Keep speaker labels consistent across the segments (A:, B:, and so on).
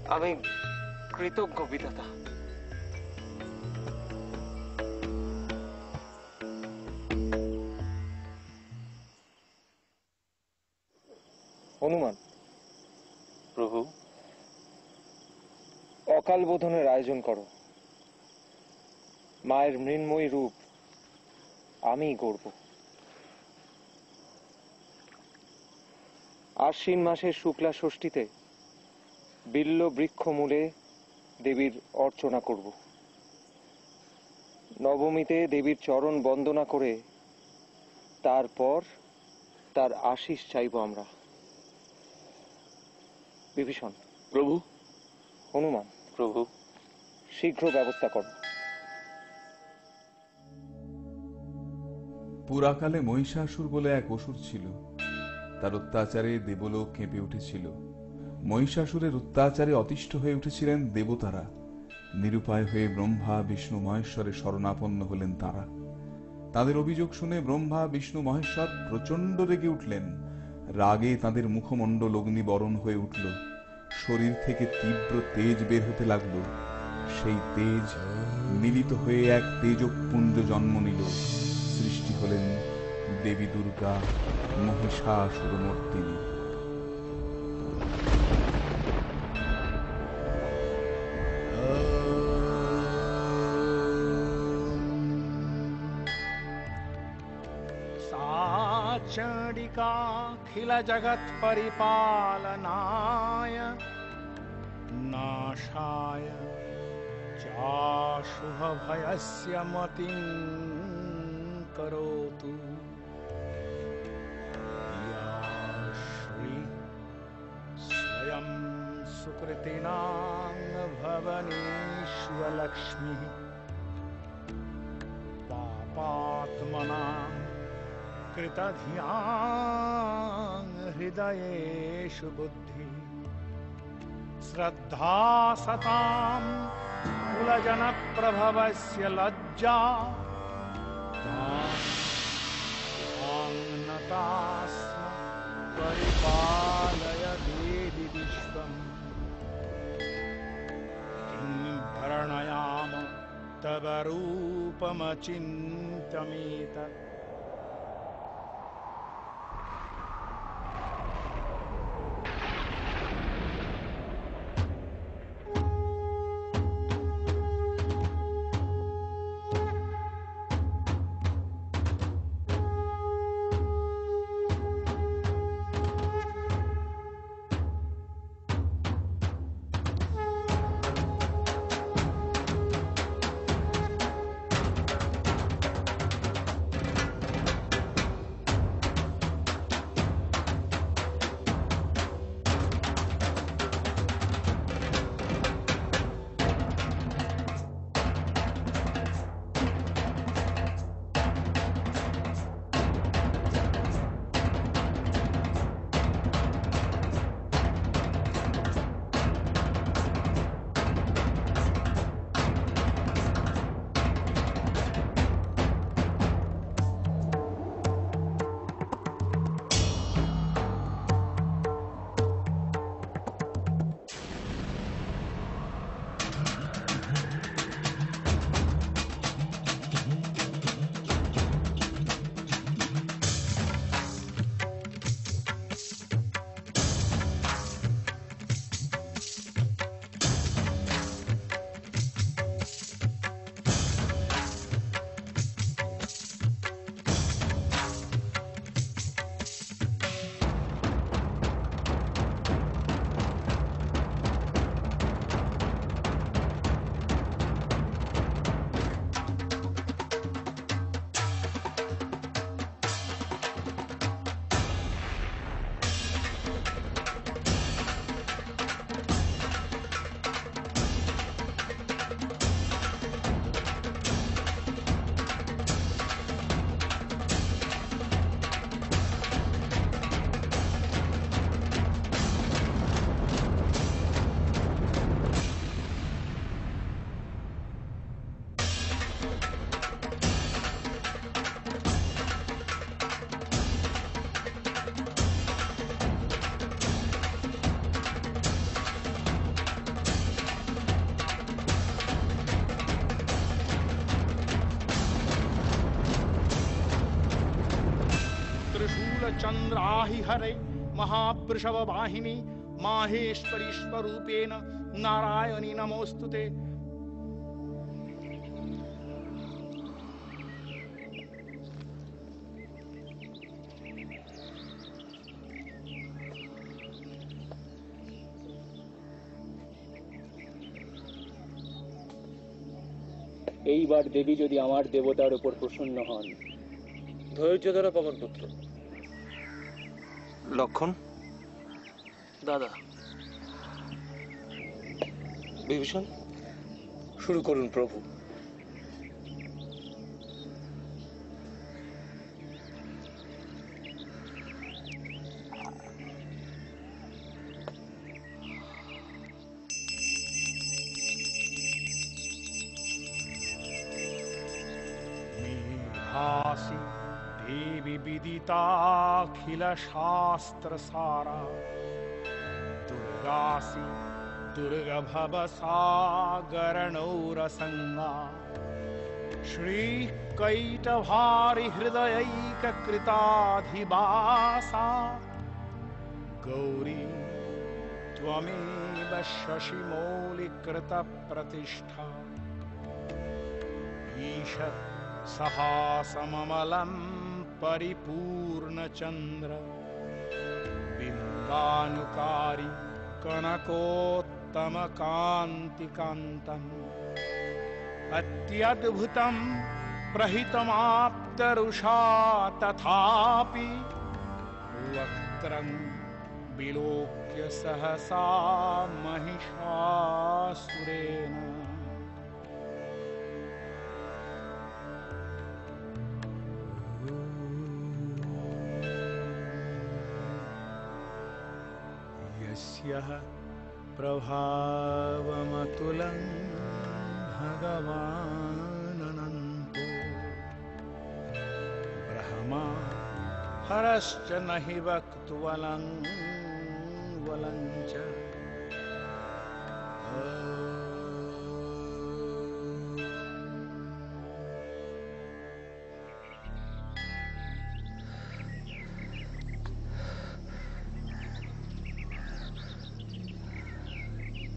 A: আমি কৃতজ্ঞ বিধাতা। হনুমান
B: প্রভু,
A: অকাল বোধনের আয়োজন করো। মায়ের মৃন্ময়ী রূপ আমিই গড়ব। আশ্বিন মাসের শুক্লা ষষ্ঠীতে বিল্ল বৃক্ষ মূলে দেবীর অর্চনা করব। নবমীতে দেবীর চরণ বন্দনা করে তারপর তার আশীষ চাইব আমরা। বিভীষণ।
B: প্রভু।
A: হনুমান।
B: প্রভু।
A: শীঘ্র ব্যবস্থা করো।
C: পুরাকালে মহিষাসুর বলে এক অসুর ছিল। তার অত্যাচারে দেবলোক কেঁপে উঠেছিল। মহিষাসুরের অত্যাচারে অতিষ্ঠ হয়ে উঠেছিলেন দেবতারা। নিরুপায় হয়ে ব্রহ্মা বিষ্ণু মহেশ্বরের শরণাপন্ন হলেন তারা। তাদের অভিযোগ শুনে ব্রহ্মা বিষ্ণু মহেশ্বর প্রচন্ড রেগে উঠলেন। রাগে তাদের মুখমণ্ডল অগ্নিবরণ হয়ে উঠল। শরীর থেকে তীব্র তেজ বের হতে লাগলো। সেই তেজ মিলিত হয়ে এক তেজপুঞ্জ জন্ম নিল। সৃষ্টি হলেন দেবী দুর্গা মহিষাসুরমর্দিনী।
D: चंडिकाखिल जगत परिपालनाय नाशाय चाशुभ भयस्य मतिं करोतु। या श्री स्वयं सुकृतिनां भवनीष्वलक्ष्मीः पापात्मनां कृतधियां हृदयेषु बुद्धि श्रद्धा सतां कुलजनप्रभवस्य लज्जा नतास्म परिपालय देवि विश्वम्। किं भरणयाम तव रूपमचिन्त्यमेतत्। चंद्राहि हरे महावृषभ वाहिनी माहेश्वरी स्वरूपेण नारायणी नमोस्तुते।
B: এইবার দেবী যদি আমার দেবতার উপর প্রসন্ন হন।
E: ধৈর্য ধরো পবন পুত্র।
A: লক্ষণ,
E: দাদা
A: বিভীষণ,
E: শুরু করুন প্রভু।
D: मेधासि देवी विदिताखिल शास्त्र सारा दुर्गासि दुर्गा भव सागर नौरसंगा श्री कैटभारि हृदयैक कृताधिवासा गौरी त्वमेव शशिमौलिकृत प्रतिष्ठा ईशत् सहासममलं परिपूर्णचन्द्र बिम्बानुकारी कनकोत्तमकान्तिकान्तम् अत्यद्भुतं प्रहितमाप्तरुषा तथापि वक्त्रं विलोक्य सहसा महिषासुरेण यः प्रभावमतुलं भगवानन्तो ब्रह्मा हरश्च नहि वक्तुवलं वलञ्च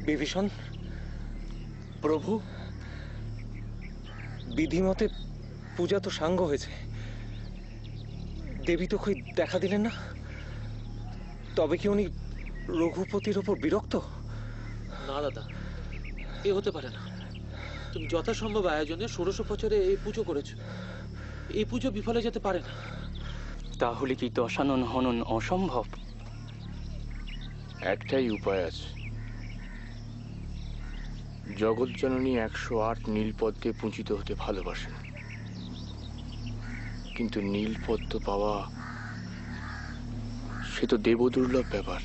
A: বিভীষণ,
E: প্রভু
A: বিধিমতে পূজা তো সাঙ্গ হয়েছে, দেবী তো কই দেখা দিলেন না। তবে কি উনি রঘুপতির ওপর বিরক্ত?
E: না দাদা, এ হতে পারে না। তুমি যথাসম্ভব আয়োজনে ষোড়শ বছরে এই পুজো করেছো, এই পুজো বিফলে যেতে পারে না।
B: তাহলে কি দশানন হনন অসম্ভব?
F: একটাই উপায় আছে। জগৎজননী 108 নীলপদ্মে পূজিত হতে ভালোবাসেন, কিন্তু নীলপদ্ম পাওয়া সে তো দেবদুর্লভ ব্যাপার।